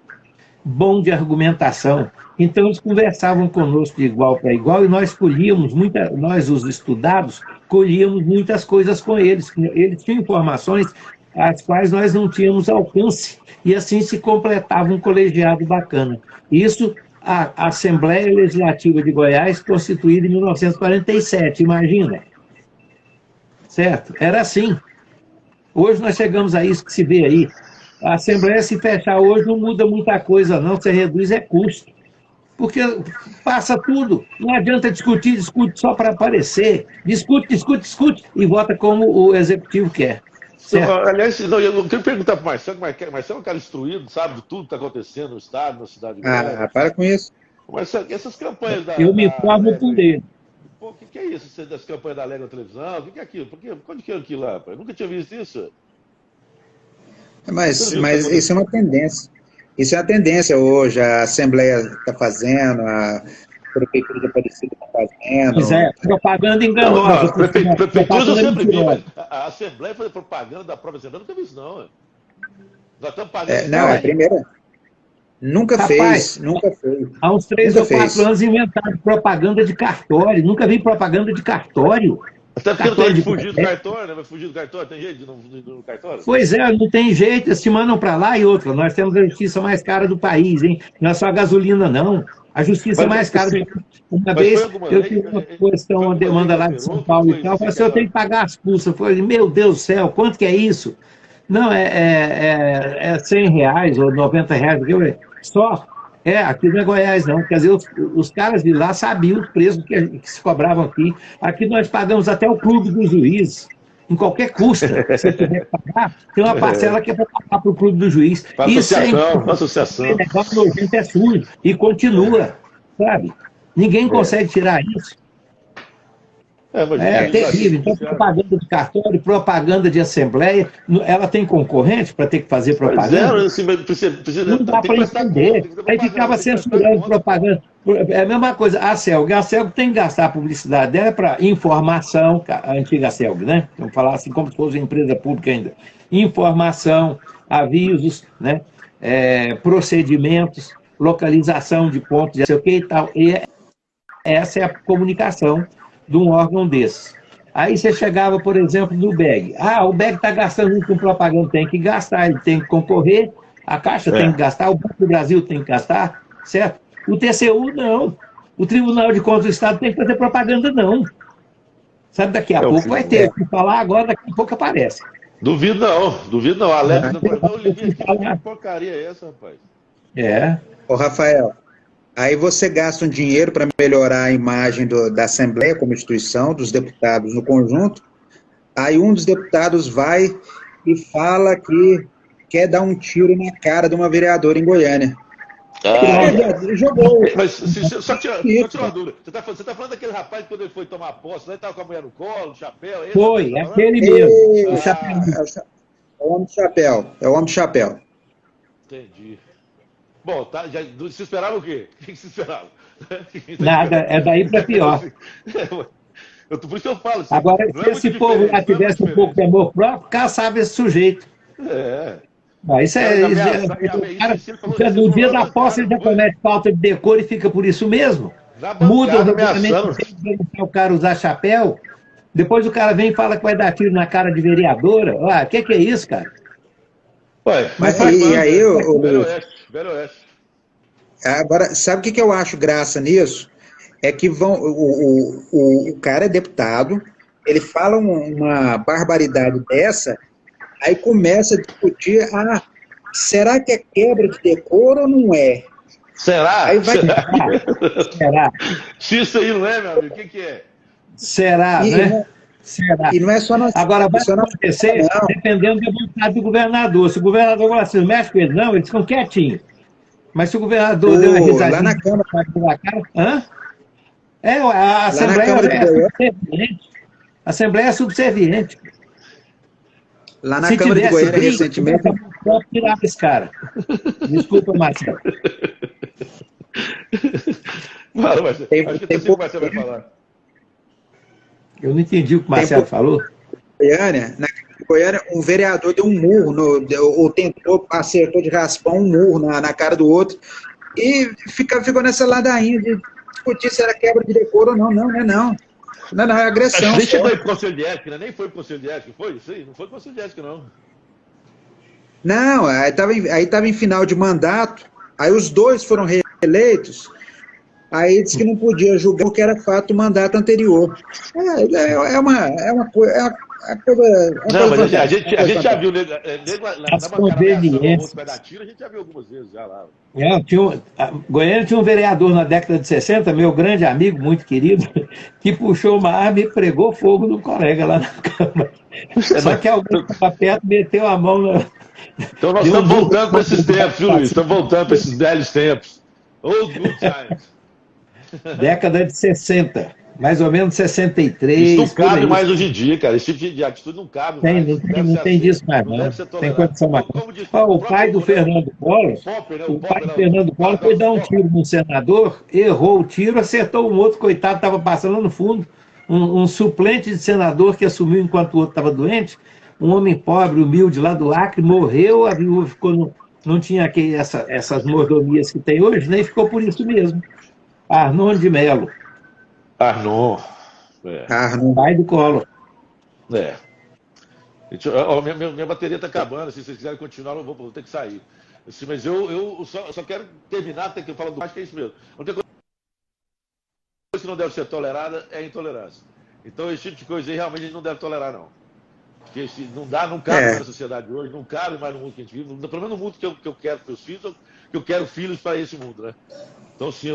[SPEAKER 2] Bom de argumentação. Então, eles conversavam conosco de igual para igual e nós colhíamos, nós, os estudados, colhíamos muitas coisas com eles. Eles tinham informações às quais nós não tínhamos alcance. E assim se completava um colegiado bacana. Isso, a Assembleia Legislativa de Goiás, constituída em 1947, imagina. Certo? Era assim. Hoje nós chegamos a isso que se vê aí. A Assembleia, se fechar hoje, não muda muita coisa, não. Você reduz custo. Porque passa tudo. Não adianta discute só para aparecer. Discute, e vota como o Executivo quer. Certo?
[SPEAKER 3] Aliás, eu queria perguntar para o Marcelo, Marcelo é um cara instruído, sabe de tudo que está acontecendo no Estado, na cidade de Goiás.
[SPEAKER 1] Para com isso.
[SPEAKER 3] Marcelo, essas campanhas
[SPEAKER 2] Eu me informo por ele.
[SPEAKER 3] Pô, o que é isso, das campanhas da Alegre na televisão? O que é aquilo? Onde que é aquilo lá? Eu nunca tinha visto isso.
[SPEAKER 1] Mas isso é uma tendência. Isso é uma tendência hoje, a Assembleia está fazendo, a Prefeitura de Aparecida está fazendo.
[SPEAKER 2] Pois é, propaganda enganosa.
[SPEAKER 3] Prefeitura eu sempre vi, mas a Assembleia fazer propaganda da própria Assembleia, eu nunca vi isso, não. Nós estamos pagando.
[SPEAKER 1] Não, é a primeira. Nunca fez.
[SPEAKER 2] Há uns 3 ou 4 anos inventaram propaganda de cartório. Nunca vi propaganda de cartório.
[SPEAKER 3] Até porque não tem jeito de fugir do cartório, né? Vai fugir do cartório, tem jeito de não fugir do cartório?
[SPEAKER 2] Pois é, não tem jeito, eles te mandam para lá e outra. Nós temos a justiça mais cara do país, hein? Não é só a gasolina, não. A justiça mais cara do país. Uma vez eu tive uma questão, uma demanda lá de São Paulo e tal, eu falei assim, eu tenho que pagar as custas. Eu falei, meu Deus do céu, quanto que é isso? Não, é R$100 ou R$90. Só. Aqui não é Goiás, não. Quer dizer, os caras de lá sabiam os preços que se cobravam aqui. Aqui nós pagamos até o clube do juiz, em qualquer custo. Se você tiver que pagar, tem uma parcela que é para pagar para o clube do juiz. Isso
[SPEAKER 3] associação.
[SPEAKER 2] É negócio nojento, é sujo. E continua, sabe? Ninguém consegue tirar isso. É terrível. Então, propaganda de cartório, propaganda de assembleia, ela tem concorrente para ter que fazer propaganda? Não dá para entender. Aí ficava censurando propaganda. É a mesma coisa. A CELG tem que gastar a publicidade dela para informação, a antiga CELG, né? Vamos falar assim como se fosse uma empresa pública ainda. Informação, avisos, né? Procedimentos, localização de pontos, de sei o que e tal. E essa é a comunicação de um órgão desse. Aí você chegava, por exemplo, no BEG. O BEG está gastando muito com propaganda, tem que gastar, ele tem que concorrer, a Caixa tem que gastar, o Banco do Brasil tem que gastar, certo? O TCU, não. O Tribunal de Contas do Estado tem que fazer propaganda, não. Sabe, daqui a pouco vai ter. Se falar agora, daqui a pouco aparece.
[SPEAKER 3] Duvido não. A Alex que porcaria é essa, rapaz?
[SPEAKER 1] Ô, Rafael, aí você gasta um dinheiro para melhorar a imagem da Assembleia como instituição, dos deputados no conjunto. Aí um dos deputados vai e fala que quer dar um tiro na cara de uma vereadora em Goiânia.
[SPEAKER 3] Jogou. Mas só tirar uma dúvida. Você tá falando daquele rapaz que quando ele foi tomar posse, ele estava com a mulher no colo, no chapéu?
[SPEAKER 2] Foi, aquele mesmo.
[SPEAKER 1] É o homem do chapéu. É o homem do chapéu.
[SPEAKER 3] Entendi. Bom, se esperava o quê? O que se esperava?
[SPEAKER 2] Nada, é daí para pior.
[SPEAKER 3] Por isso que eu falo. Assim,
[SPEAKER 2] agora, se esse povo lá tivesse um pouco de amor próprio, caçava esse sujeito. Isso no dia da posse ele já comete falta de decoro e fica por isso mesmo. Muda o regulamento, o cara usar chapéu, depois o cara vem e fala que vai dar tiro na cara de vereadora. O que é isso, cara?
[SPEAKER 1] Ué, mas e aí, Velho Oeste. Agora, sabe o que eu acho graça nisso? É que o cara é deputado, ele fala uma barbaridade dessa, aí começa a discutir, será que é quebra de decoro ou não é?
[SPEAKER 3] Será?
[SPEAKER 1] Aí vai...
[SPEAKER 2] Será?
[SPEAKER 3] Se isso aí não é, meu amigo, o que é?
[SPEAKER 2] Será, né? Será?
[SPEAKER 1] E não é só
[SPEAKER 2] Agora, vai acontecer dependendo da vontade do governador. Se o governador falar assim, mexe com eles, não, eles ficam quietinhos. Mas se o governador deu uma risadinha...
[SPEAKER 1] Lá na Câmara...
[SPEAKER 2] A Assembleia é subserviente. A Assembleia é subserviente.
[SPEAKER 1] Lá na Câmara de Goiânia, recentemente...
[SPEAKER 2] Eu tirar esse cara. Desculpa, Marcelo.
[SPEAKER 3] Fala, Marcelo. Acho que o Marcelo vai falar.
[SPEAKER 2] Eu não entendi o que o Marcelo falou.
[SPEAKER 1] Na Goiânia, um vereador deu um murro, ou acertou de raspão um murro na cara do outro, e ficou nessa ladainha de discutir se era quebra de decoro ou não. Não, é agressão.
[SPEAKER 3] Nem chegou aí pro Conselho de Ética, né? Nem foi pro Conselho de Ética, foi isso aí? Não foi pro Conselho de Ética, não.
[SPEAKER 1] Não, aí tava em final de mandato, aí os dois foram reeleitos, aí disse que não podia julgar porque era fato do mandato anterior. É uma coisa...
[SPEAKER 3] Não, mas a gente já viu, na bancada da tira, a gente já viu algumas vezes já lá.
[SPEAKER 2] Goiânia tinha um vereador na década de 60, meu grande amigo, muito querido, que puxou uma arma e pregou fogo no colega lá na Câmara. Só que alguém estava perto, meteu a mão na...
[SPEAKER 3] Então nós estamos voltando para esses tempos, viu, Luiz? Estamos voltando para esses velhos tempos. Old good times.
[SPEAKER 2] Década de 60, mais ou menos 63.
[SPEAKER 3] Isso não cabe mais hoje em dia, cara. Esse tipo de atitude não cabe mais.
[SPEAKER 2] Não tem disso mais, não. Tem condição mais. O pai do Fernando Collor, foi dar um tiro num senador, errou o tiro, acertou um outro, coitado, estava passando lá no fundo. Um suplente de senador que assumiu enquanto o outro estava doente. Um homem pobre, humilde, lá do Acre, morreu, a viúva ficou não tinha essas mordomias que tem hoje, nem ficou por isso mesmo. Arnon de Mello.
[SPEAKER 3] Arnon.
[SPEAKER 2] Pai do Collor.
[SPEAKER 3] Minha bateria está acabando, se vocês quiserem continuar, eu vou ter que sair. Mas eu só quero terminar, que eu falo do acho que é isso mesmo. Não tem coisa que não deve ser tolerada, é a intolerância. Então esse tipo de coisa aí realmente a gente não deve tolerar, não. Porque não cabe mais na sociedade hoje, não cabe mais no mundo que a gente vive, pelo menos no mundo que eu quero para os filhos, que eu quero filhos para esse mundo, né? Então, assim,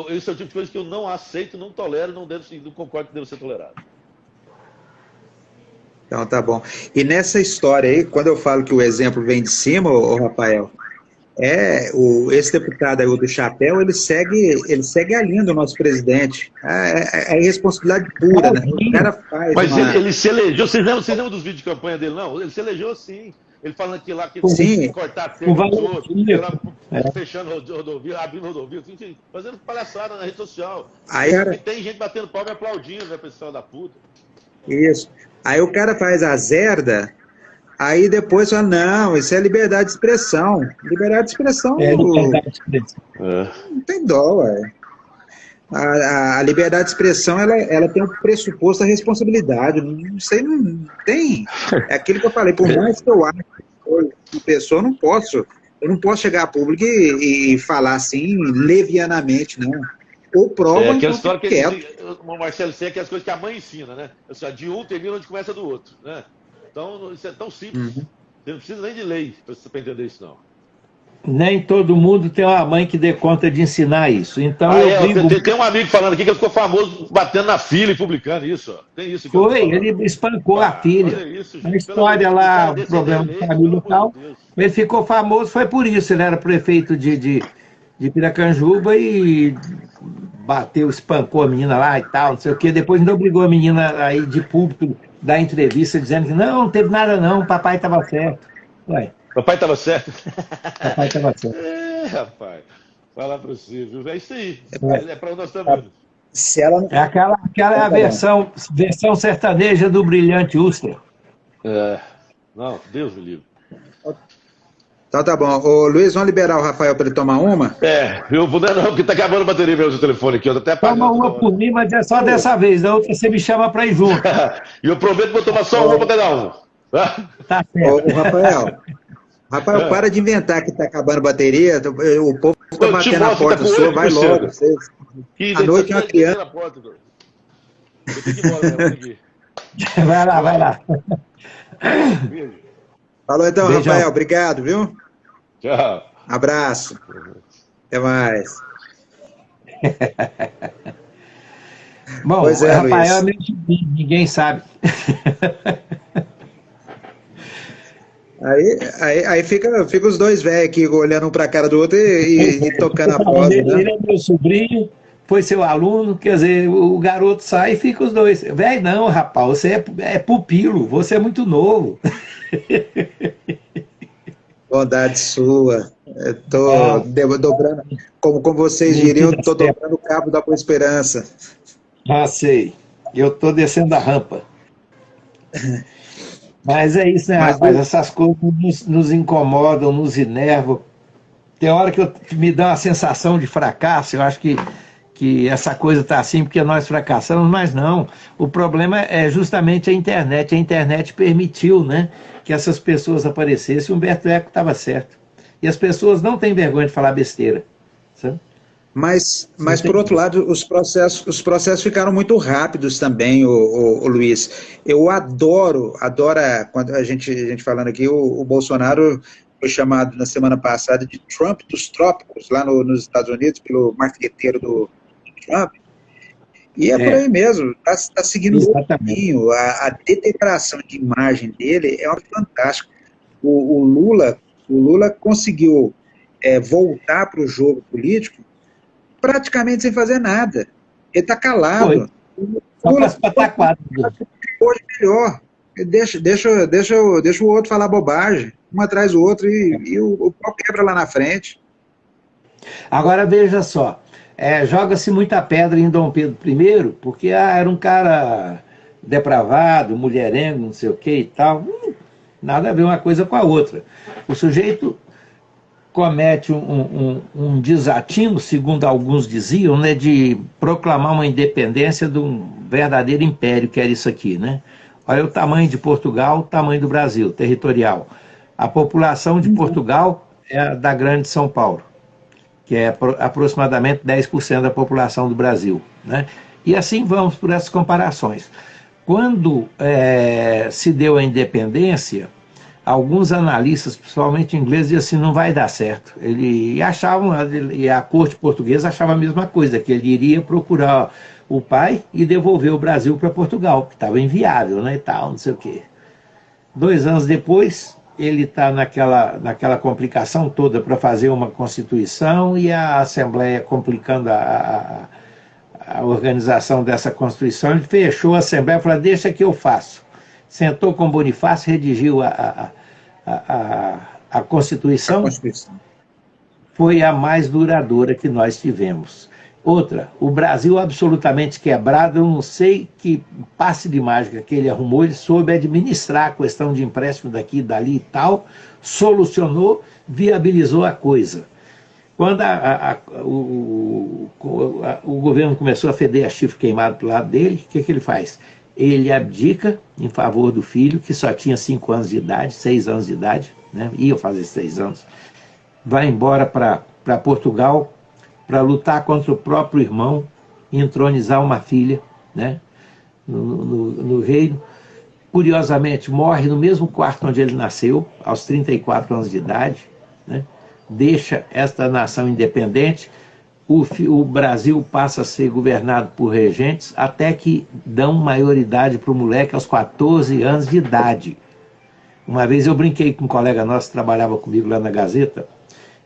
[SPEAKER 3] esse é o tipo de coisa que eu não aceito, não tolero, não concordo que deve ser tolerado.
[SPEAKER 1] Então, tá bom. E nessa história aí, quando eu falo que o exemplo vem de cima, ô Rafael, esse deputado aí, o do chapéu, ele segue a linha do nosso presidente. É irresponsabilidade pura, né? O cara faz.
[SPEAKER 3] Mas ele se elegeu, vocês lembram dos vídeos de campanha dele? Não, ele se elegeu sim. Ele falando que lá que
[SPEAKER 1] sim.
[SPEAKER 3] Cortar tempo dos outros, fechando rodovia, abrindo rodovia, enfim, fazendo palhaçada na rede social.
[SPEAKER 1] Aí,
[SPEAKER 3] e tem gente batendo palma e aplaudindo, né, pessoal da puta.
[SPEAKER 1] Isso. Aí o cara faz a zerda. Aí depois fala, não, isso é liberdade de expressão. Liberdade de expressão. Não tem dó, ué. A liberdade de expressão, ela tem um pressuposto da responsabilidade. Isso aí não tem. É aquilo que eu falei, por mais que eu acho que pessoa, eu não posso chegar a público e falar assim, levianamente, não. Ou prova,
[SPEAKER 3] aquela história que Marcelo, isso é aquelas coisas que a mãe ensina, né? De um termina onde começa do outro, né? Então, isso é tão simples. Você não precisa nem de lei para entender isso, não.
[SPEAKER 2] Nem todo mundo tem uma mãe que dê conta de ensinar isso. Então,
[SPEAKER 3] tem um amigo falando aqui que ele ficou famoso batendo na filha e publicando isso. Ó. Tem isso.
[SPEAKER 2] Ele espancou a filha. A história lá, o problema de família e tal. Ele ficou famoso, foi por isso. Ele era prefeito de Piracanjuba e bateu, espancou a menina lá e tal, não sei o quê. Depois ainda obrigou a menina a ir de público dar entrevista dizendo que não teve nada não, o papai estava certo. Ué.
[SPEAKER 3] Papai estava certo?
[SPEAKER 2] Papai estava certo.
[SPEAKER 3] Rapaz, fala para você, viu? É isso aí. É para nós também.
[SPEAKER 2] Aquela é a versão sertaneja do Brilhante Ustra.
[SPEAKER 3] Não, Deus me livre.
[SPEAKER 1] Então tá bom. Ô, Luiz, vamos liberar o Rafael para ele tomar uma?
[SPEAKER 3] Eu vou dar não, porque tá acabando a bateria mesmo do telefone aqui. Eu tô até apagando.
[SPEAKER 2] Toma uma por mim, mas é só dessa vez. Da outra você me chama para ir junto.
[SPEAKER 3] E eu prometo que vou tomar só uma para cada um.
[SPEAKER 2] Tá certo.
[SPEAKER 1] Ô, Rafael, para de inventar que tá acabando a bateria. O povo tá batendo na porta sua. Vai logo. À noite é uma criança.
[SPEAKER 3] Eu tenho que ir embora, né?
[SPEAKER 2] Vai lá.
[SPEAKER 3] Beijo.
[SPEAKER 1] Falou então,
[SPEAKER 2] Beijão.
[SPEAKER 1] Rafael. Obrigado, viu?
[SPEAKER 3] Tchau.
[SPEAKER 1] Abraço. Até mais.
[SPEAKER 2] Bom,
[SPEAKER 1] Pois é,
[SPEAKER 2] Rafael é
[SPEAKER 1] Luiz.
[SPEAKER 2] meu sobrinho, ninguém sabe.
[SPEAKER 1] Aí fica os dois velhos aqui olhando um para a cara do outro e tocando a prosa, né?
[SPEAKER 2] Ele é meu sobrinho, foi seu aluno, quer dizer, o garoto sai e fica os dois. Velho, não, rapaz, você é pupilo, você é muito novo.
[SPEAKER 1] Bondade sua. Estou dobrando, como vocês diriam, estou dobrando o cabo da Boa Esperança.
[SPEAKER 2] Ah, sei. Eu estou descendo a rampa. Mas é isso, né, rapaz? Essas coisas nos incomodam, nos enervam. Tem hora que me dá uma sensação de fracasso. Eu acho que essa coisa está assim porque nós fracassamos, mas não. O problema é justamente a internet. A internet permitiu, né, que essas pessoas aparecessem. Humberto Eco estava certo. E as pessoas não têm vergonha de falar besteira. Sabe?
[SPEAKER 1] Mas por outro lado, os processos ficaram muito rápidos também, o Luiz. Eu adoro quando a gente falando aqui, o Bolsonaro foi chamado na semana passada de Trump dos trópicos, lá nos Estados Unidos, pelo marqueteiro do Trump. E é por aí mesmo, está seguindo o caminho. A deterioração de imagem dele é uma fantástica. O Lula conseguiu voltar para o jogo político praticamente sem fazer nada. Ele está calado.
[SPEAKER 2] Só para as pataquadas.
[SPEAKER 1] Hoje melhor. Deixa o outro falar bobagem, um atrás do outro, e o pau quebra lá na frente.
[SPEAKER 2] Agora veja só, joga-se muita pedra em Dom Pedro I, porque era um cara depravado, mulherengo, não sei o que e tal. Nada a ver uma coisa com a outra. O sujeito comete um desatino, segundo alguns diziam, né, de proclamar uma independência de um verdadeiro império, que era isso aqui, né? Olha o tamanho de Portugal, o tamanho do Brasil, territorial. A população de Portugal é a da grande São Paulo, que é aproximadamente 10% da população do Brasil, né? E assim vamos por essas comparações. Quando se deu a independência, alguns analistas, principalmente ingleses, diziam assim, não vai dar certo. E a corte portuguesa achava a mesma coisa, que ele iria procurar o pai e devolver o Brasil para Portugal, que estava inviável, né, e tal, não sei o quê. 2 anos depois, ele está naquela complicação toda para fazer uma Constituição e a Assembleia complicando a organização dessa Constituição. Ele fechou a Assembleia e falou, deixa que eu faço. Sentou com Bonifácio, redigiu a Constituição. Foi a mais duradoura que nós tivemos. Outra, o Brasil absolutamente quebrado, eu não sei que passe de mágica que ele arrumou, ele soube administrar a questão de empréstimo daqui, dali e tal, solucionou, viabilizou a coisa. Quando o governo começou a feder a chifre queimado para o lado dele, o que ele faz? Ele abdica em favor do filho, que só tinha 5 anos de idade, 6 anos de idade, né? Ia fazer 6 anos, vai embora para Portugal para lutar contra o próprio irmão e entronizar uma filha, né? no reino. Curiosamente, morre no mesmo quarto onde ele nasceu, aos 34 anos de idade, né? Deixa esta nação independente. O Brasil passa a ser governado por regentes até que dão maioridade para o moleque aos 14 anos de idade. Uma vez eu brinquei com um colega nosso que trabalhava comigo lá na Gazeta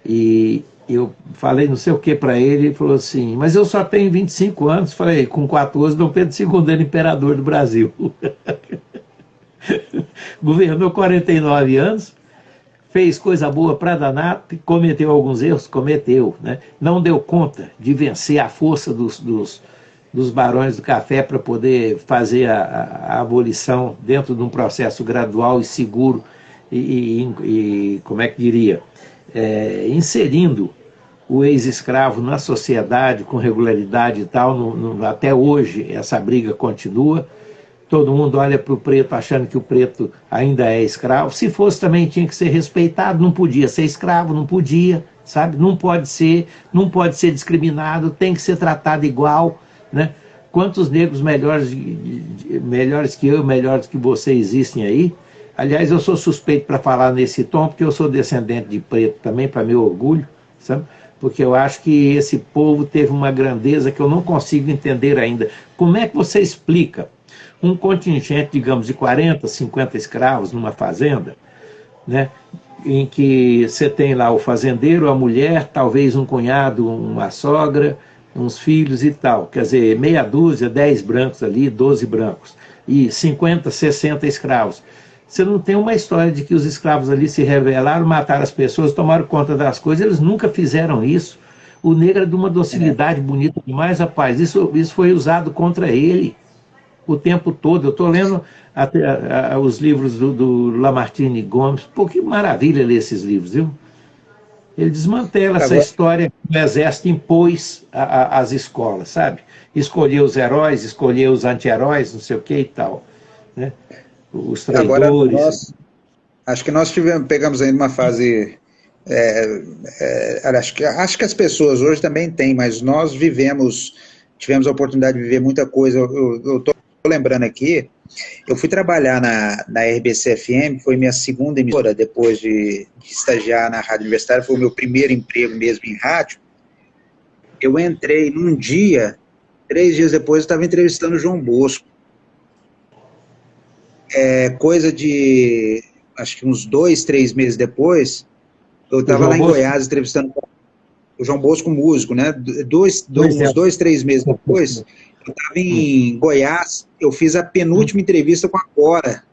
[SPEAKER 2] e eu falei não sei o que para ele, ele falou assim, mas eu só tenho 25 anos. Falei, com 14, Dom Pedro II era imperador do Brasil. Governou 49 anos, fez coisa boa para danar, cometeu alguns erros, cometeu, né? Não deu conta de vencer a força dos barões do café para poder fazer a abolição dentro de um processo gradual e seguro como é que diria, inserindo o ex-escravo na sociedade com regularidade e tal. Até hoje essa briga continua. Todo mundo olha para o preto achando que o preto ainda é escravo. Se fosse também tinha que ser respeitado, não podia ser escravo, não podia, sabe? Não pode ser discriminado, tem que ser tratado igual, né? Quantos negros melhores que eu, melhores que você existem aí? Aliás, eu sou suspeito para falar nesse tom, porque eu sou descendente de preto também, para meu orgulho, sabe? Porque eu acho que esse povo teve uma grandeza que eu não consigo entender ainda. Como é que você explica um contingente, digamos, de 40, 50 escravos numa fazenda, né, em que você tem lá o fazendeiro, a mulher, talvez um cunhado, uma sogra, uns filhos e tal, quer dizer, meia dúzia, 10 brancos ali, 12 brancos, e 50, 60 escravos. Você não tem uma história de que os escravos ali se rebelaram, mataram as pessoas, tomaram conta das coisas, eles nunca fizeram isso. O negro é de uma docilidade bonita demais, rapaz, isso foi usado contra ele o tempo todo. Eu estou lendo os livros do Lamartine Gomes. Pô, que maravilha ler esses livros, viu? Ele desmantela essa história que o exército impôs às escolas, sabe? Escolher os heróis, escolher os anti-heróis, não sei o que e tal, né? Os traidores.
[SPEAKER 1] Agora, acho que nós pegamos ainda uma fase... acho que as pessoas hoje também têm, mas nós tivemos a oportunidade de viver muita coisa. Eu estou lembrando aqui, eu fui trabalhar na RBC-FM, foi minha segunda emissora, depois de estagiar na Rádio Universitária, foi o meu primeiro emprego mesmo em rádio. Eu entrei num dia, 3 dias depois eu estava entrevistando o João Bosco. Coisa de, acho que uns 2, 3 meses depois, eu estava lá em Goiás entrevistando o João Bosco, músico, né? Uns 2, 3 meses depois, eu estava em Goiás, eu fiz a penúltima entrevista com a Cora.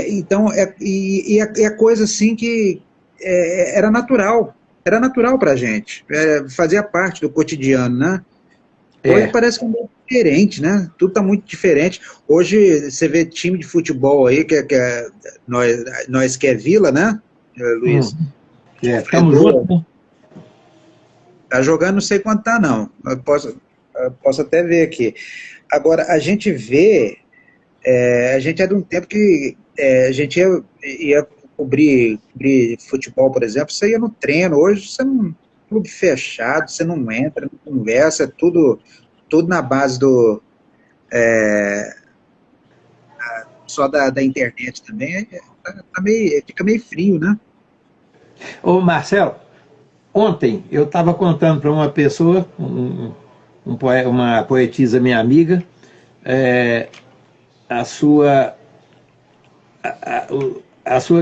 [SPEAKER 1] Então, é coisa assim que era natural para a gente, fazia parte do cotidiano, né? Hoje parece que é muito diferente, né? Tudo está muito diferente. Hoje você vê time de futebol aí, nós que é Vila, né, Luiz?
[SPEAKER 2] Estamos juntos.
[SPEAKER 1] Tá jogando, não sei quanto tá, não. Eu posso até ver aqui. Agora, a gente vê, a gente é de um tempo que a gente ia cobrir futebol, por exemplo, você ia no treino. Hoje você não, clube fechado, você não entra, não conversa, é tudo na base só da internet também. Fica meio frio, né?
[SPEAKER 2] Ô Marcelo, ontem eu estava contando para uma pessoa, uma poetisa minha amiga, a sua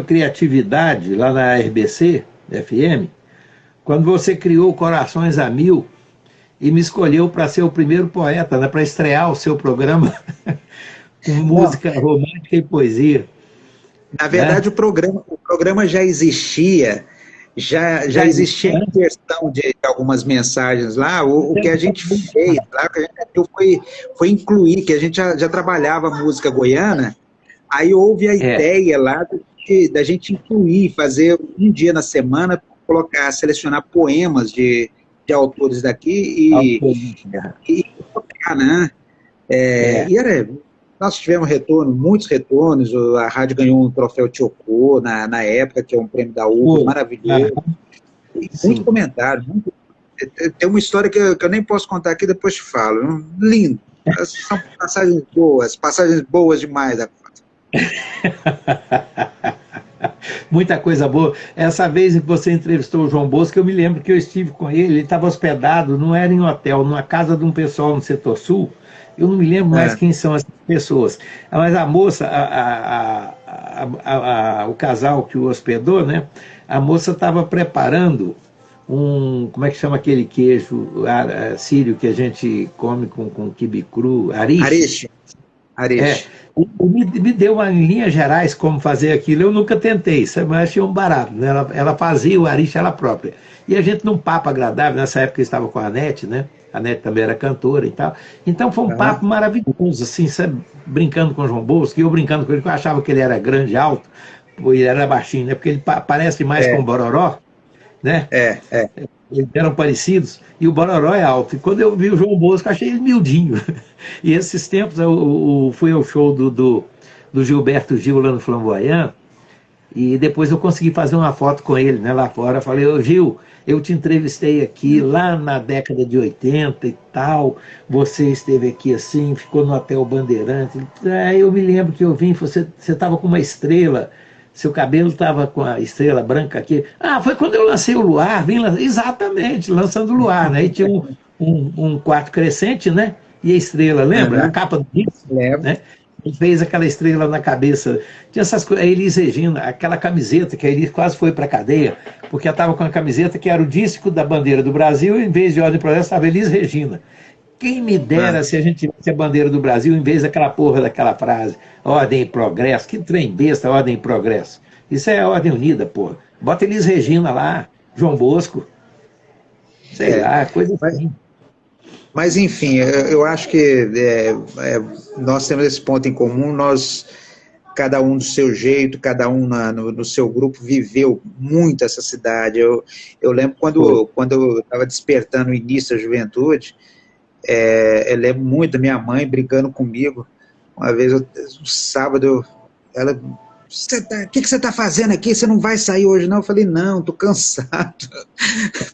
[SPEAKER 2] criatividade lá na RBC FM, quando você criou Corações a Mil e me escolheu para ser o primeiro poeta, né, para estrear o seu programa com música romântica e poesia.
[SPEAKER 1] Na verdade, né? o programa já existia, já existia a inversão de algumas mensagens lá. O que a gente fez lá, o que a gente foi incluir, que a gente já trabalhava música goiana, aí houve a ideia lá da gente incluir, fazer um dia na semana, selecionar poemas de autores daqui e tocar, né? Nós tivemos muitos retornos, a rádio ganhou um troféu Tiocô na época, que é um prêmio da UBA, maravilhoso. E muitos comentários. Tem uma história que eu nem posso contar aqui, depois te falo. Lindo. São passagens boas demais da conta.
[SPEAKER 2] Muita coisa boa. Essa vez que você entrevistou o João Bosco, eu me lembro que eu estive com ele estava hospedado, não era em hotel, numa casa de um pessoal no setor sul. Eu não me lembro mais quem são essas pessoas. Mas a moça, o casal que o hospedou, né? A moça estava preparando como é que chama aquele queijo sírio que a gente come com quibe cru? Arish. Me deu uma linhas gerais como fazer aquilo. Eu nunca tentei, mas achei um barato, né? Ela fazia o arish ela própria. E a gente num papo agradável, nessa época eu estava com a Anete, né? A Anete também era cantora e tal. Então foi um papo maravilhoso, assim, sabe? Brincando com o João Bosco, e eu brincando com ele, que eu achava que ele era grande, alto, ele era baixinho, né? Porque ele parece mais com o Bororó, né? Eles eram parecidos, e o Bororó é alto. E quando eu vi o João Bosco, achei ele miudinho. E esses tempos, fui ao show do Gilberto Gil lá no Flamboyant, e depois eu consegui fazer uma foto com ele, né, lá fora. Eu falei, ô Gil, eu te entrevistei aqui lá na década de 80 e tal, você esteve aqui assim, ficou no Hotel Bandeirante. Aí eu me lembro que eu vim, você estava com uma estrela, seu cabelo estava com a estrela branca aqui. Ah, foi quando eu lancei o Luar, exatamente, lançando o Luar, né? Aí tinha um quarto crescente, né? E a estrela, lembra? A capa do disco, né? Ele fez aquela estrela na cabeça. Tinha essas coisas. A Elis Regina, aquela camiseta que a Elis quase foi para a cadeia, porque ela estava com a camiseta que era o disco da bandeira do Brasil, e em vez de Ordem e Progresso, estava Elis Regina. Quem me dera se a gente tivesse a bandeira do Brasil em vez daquela porra daquela frase, Ordem e Progresso. Que trem besta, Ordem e Progresso. Isso é Ordem Unida, porra. Bota Elis Regina lá, João Bosco. Sei lá, coisa assim.
[SPEAKER 1] Mas, enfim, eu acho que nós temos esse ponto em comum, cada um do seu jeito, cada um no seu grupo, viveu muito essa cidade. Eu lembro quando eu estava despertando o início da juventude, eu lembro muito da minha mãe brigando comigo. Uma vez, um sábado, ela... O que você está fazendo aqui? Você não vai sair hoje, não? Eu falei, não, estou cansado.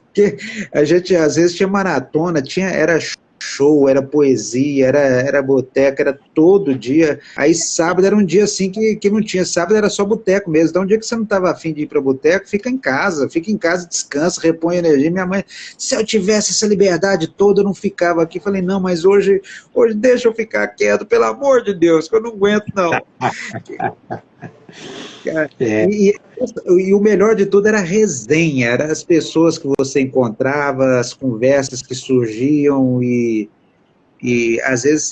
[SPEAKER 1] Porque a gente, às vezes, tinha maratona, era show, era poesia, era boteca, era todo dia. Aí sábado era um dia assim que não tinha, sábado era só boteco mesmo. Então um dia que você não estava afim de ir para boteco, fica em casa, descansa, repõe energia. Minha mãe, se eu tivesse essa liberdade toda, eu não ficava aqui. Falei, não, mas hoje deixa eu ficar quieto, pelo amor de Deus, que eu não aguento não. E o melhor de tudo era a resenha, eram as pessoas que você encontrava, as conversas que surgiam e às vezes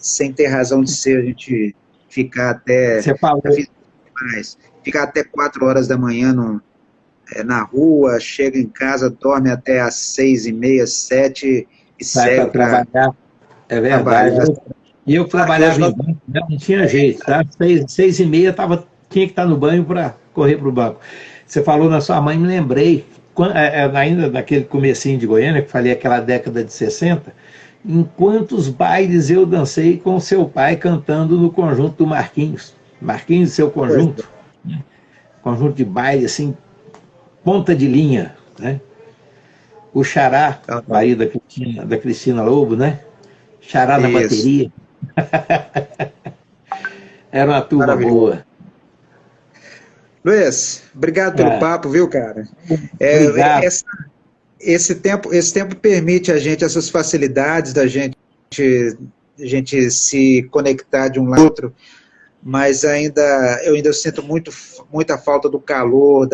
[SPEAKER 1] sem ter razão de ser, a gente ficar até ficar até 4 horas da manhã na rua, chega em casa, dorme até às 6h30, 7 e segue para
[SPEAKER 2] trabalhar. É verdade. E eu trabalhava em banco, não tinha jeito, tá? 6h30 tinha que estar no banho para correr para o banco. Você falou na sua mãe, me lembrei, ainda naquele comecinho de Goiânia, que falei aquela década de 60, em quantos bailes eu dancei com seu pai cantando no conjunto do Marquinhos. Marquinhos e seu conjunto. Né? Conjunto de baile, assim, ponta de linha, né? O Xará, marido da Cristina Lobo, né? Xará na bateria. Era uma turma boa.
[SPEAKER 1] Luiz, obrigado pelo papo, viu, cara? Esse tempo permite a gente essas facilidades da gente se conectar de um lado ao outro, mas eu ainda sinto muita falta do calor,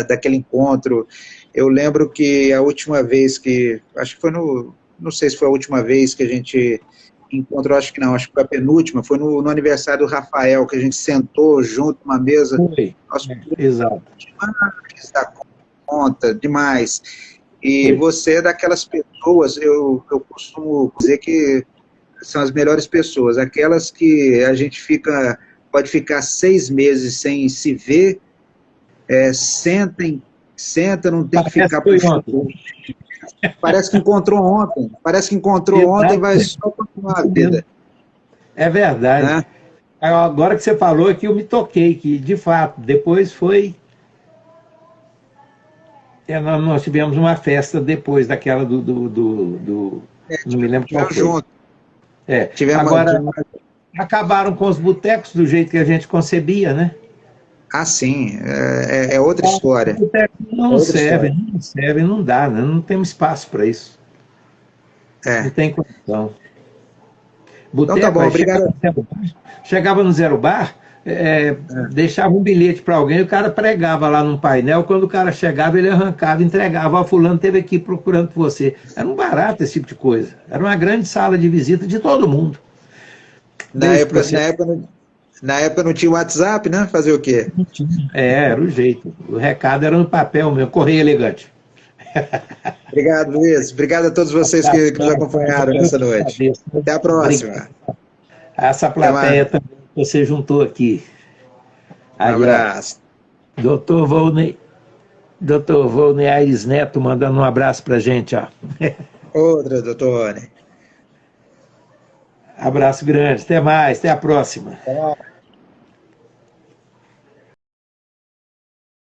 [SPEAKER 1] daquele encontro. Eu lembro que a última vez acho que foi não sei se foi a última vez que a gente encontrou, acho que não, acho que foi a penúltima, foi no aniversário do Rafael, que a gente sentou junto numa mesa.
[SPEAKER 2] Exato.
[SPEAKER 1] Demais da conta, demais. E você é daquelas pessoas, eu costumo dizer que são as melhores pessoas, aquelas que a gente pode ficar 6 meses sem se ver, senta, não tem que ficar puxando. Parece que encontrou ontem. E vai só continuar a vida.
[SPEAKER 2] É verdade. Agora que você falou aqui, eu me toquei, que de fato, depois foi... Nós tivemos uma festa depois daquela não me lembro qual foi. Junto. Agora, acabaram com os botecos do jeito que a gente concebia, né?
[SPEAKER 1] Ah, sim, é outra história.
[SPEAKER 2] Não serve, não dá, né? Não temos espaço para isso. Não tem condição. Boteco,
[SPEAKER 1] então tá bom, obrigado.
[SPEAKER 2] Chegava no Zero Bar, deixava um bilhete para alguém, o cara pregava lá num painel, quando o cara chegava, ele arrancava, entregava, fulano teve aqui procurando por você. Era um barato esse tipo de coisa. Era uma grande sala de visita de todo mundo.
[SPEAKER 1] Na época não tinha WhatsApp, né? Fazer o quê?
[SPEAKER 2] Era o jeito. O recado era no papel mesmo, correio elegante.
[SPEAKER 1] Obrigado, Luiz. Obrigado a todos vocês que nos acompanharam nessa noite. Até a próxima.
[SPEAKER 2] Essa plateia também que você juntou aqui.
[SPEAKER 1] Um abraço.
[SPEAKER 2] Doutor Volney Aires Neto mandando um abraço para a gente, ó.
[SPEAKER 1] Outra, doutor Rony.
[SPEAKER 2] Abraço grande, até mais, até a próxima.